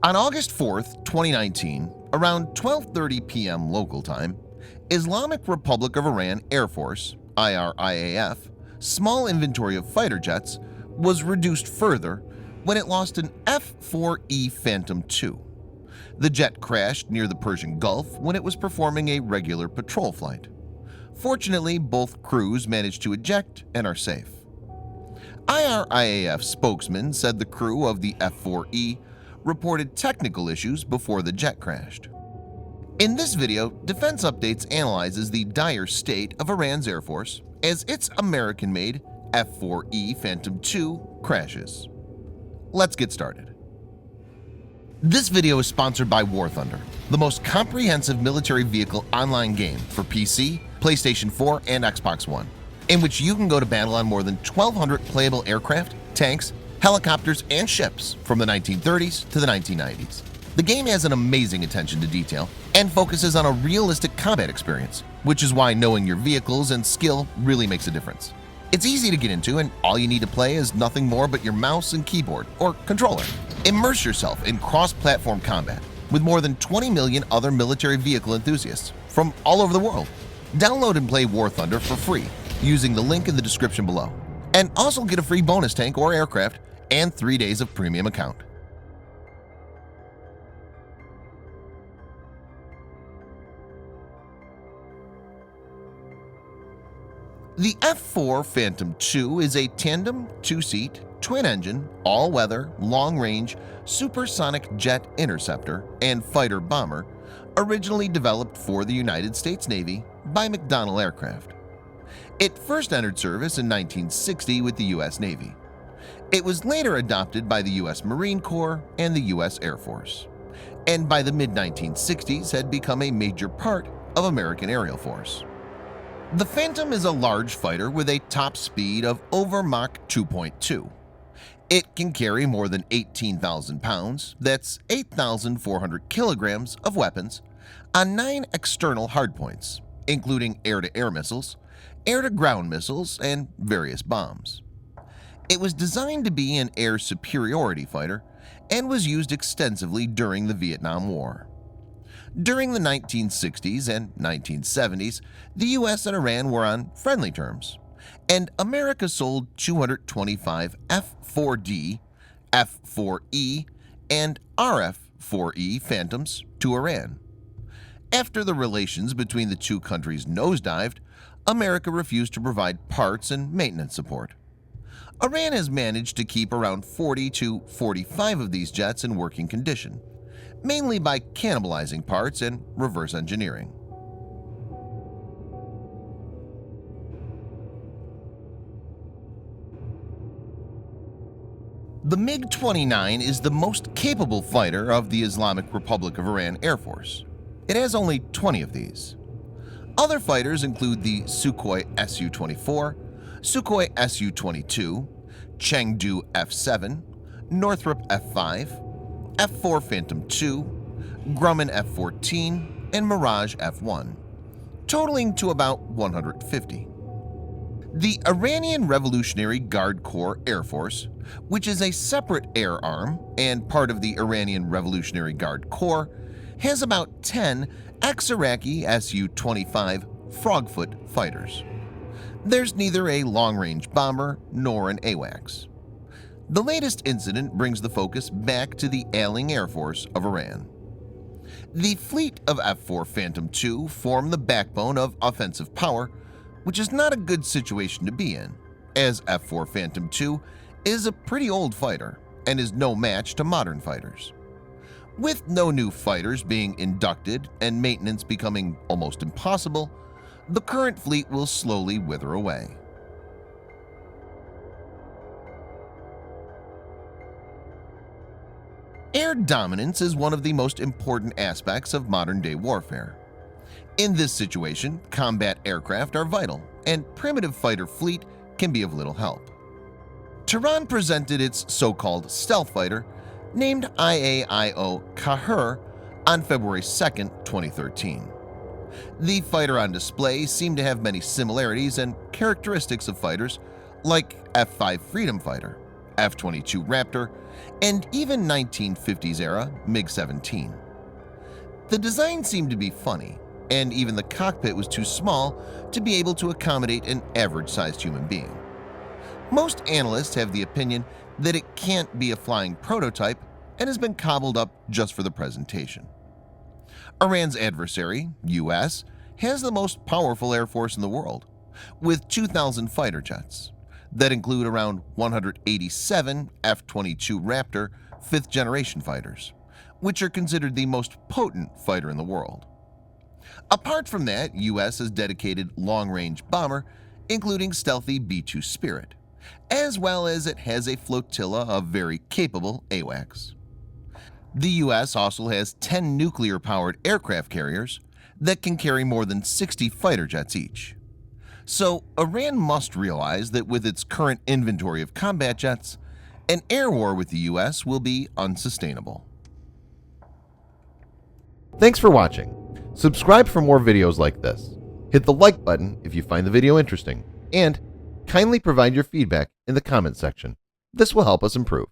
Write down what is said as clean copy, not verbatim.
On August 4th, 2019, around 12:30 p.m. local time, Islamic Republic of Iran Air Force (IRIAF) small inventory of fighter jets was reduced further when it lost an F-4E Phantom II. The jet crashed near the Persian Gulf when it was performing a regular patrol flight. Fortunately, both crews managed to eject and are safe. IRIAF spokesman said the crew of the F-4E reported technical issues before the jet crashed. In this video, Defense Updates analyzes the dire state of Iran's Air Force as its American-made F-4E Phantom II crashes. Let's get started. This video is sponsored by War Thunder, the most comprehensive military vehicle online game for PC, PlayStation 4, and Xbox One, in which you can go to battle on more than 1,200 playable aircraft, tanks, helicopters, and ships from the 1930s to the 1990s. The game has an amazing attention to detail and focuses on a realistic combat experience, which is why knowing your vehicles and skill really makes a difference. It's easy to get into, and all you need to play is nothing more but your mouse and keyboard or controller. Immerse yourself in cross-platform combat with more than 20 million other military vehicle enthusiasts from all over the world. Download and play War Thunder for free using the link in the description below, and also get a free bonus tank or aircraft and 3 days of premium account. The F-4 Phantom II is a tandem, two-seat, twin-engine, all-weather, long-range, supersonic jet interceptor and fighter bomber originally developed for the United States Navy by McDonnell Aircraft. It first entered service in 1960 with the U.S. Navy. It was later adopted by the U.S. Marine Corps and the U.S. Air Force, and by the mid-1960s had become a major part of American Aerial Force. The Phantom is a large fighter with a top speed of over Mach 2.2. It can carry more than 18,000 pounds, that's 8,400 kilograms of weapons, on 9 external hardpoints, including air-to-air missiles, air-to-ground missiles, and various bombs. It was designed to be an air superiority fighter and was used extensively during the Vietnam War. During the 1960s and 1970s, the US and Iran were on friendly terms, and America sold 225 F-4D, F-4E, and RF-4E Phantoms to Iran. After the relations between the two countries nosedived, America refused to provide parts and maintenance support. Iran has managed to keep around 40 to 45 of these jets in working condition, mainly by cannibalizing parts and reverse engineering. The MiG-29 is the most capable fighter of the Islamic Republic of Iran Air Force. It has only 20 of these. Other fighters include the Sukhoi Su-24, Sukhoi Su-22, Chengdu F-7, Northrop F-5, F-4 Phantom II, Grumman F-14, and Mirage F-1, totaling to about 150. The Iranian Revolutionary Guard Corps Air Force, which is a separate air arm and part of the Iranian Revolutionary Guard Corps, has about 10 ex-Iraqi Su-25 Frogfoot fighters. There's neither a long-range bomber nor an AWACS. The latest incident brings the focus back to the ailing Air Force of Iran. The fleet of F-4 Phantom II form the backbone of offensive power, which is not a good situation to be in, as F-4 Phantom II is a pretty old fighter and is no match to modern fighters. With no new fighters being inducted and maintenance becoming almost impossible, the current fleet will slowly wither away. Air dominance is one of the most important aspects of modern-day warfare. In this situation, combat aircraft are vital, and primitive fighter fleet can be of little help. Tehran presented its so-called stealth fighter, named IAIO Kahir, on February 2, 2013. The fighter on display seemed to have many similarities and characteristics of fighters like F-5 Freedom Fighter, F-22 Raptor, and even 1950s-era MiG-17. The design seemed to be funny, and even the cockpit was too small to be able to accommodate an average-sized human being. Most analysts have the opinion that it can't be a flying prototype and has been cobbled up just for the presentation. Iran's adversary, US, has the most powerful air force in the world, with 2,000 fighter jets that include around 187 F-22 Raptor 5th-generation fighters, which are considered the most potent fighter in the world. Apart from that, US has dedicated long-range bomber, including stealthy B-2 Spirit, as well as it has a flotilla of very capable AWACS. The US also has 10 nuclear-powered aircraft carriers that can carry more than 60 fighter jets each. So Iran must realize that with its current inventory of combat jets, an air war with the US will be unsustainable. Thanks for watching. Subscribe for more videos like this. Hit the like button if you find the video interesting, and kindly provide your feedback in the comment section. This will help us improve.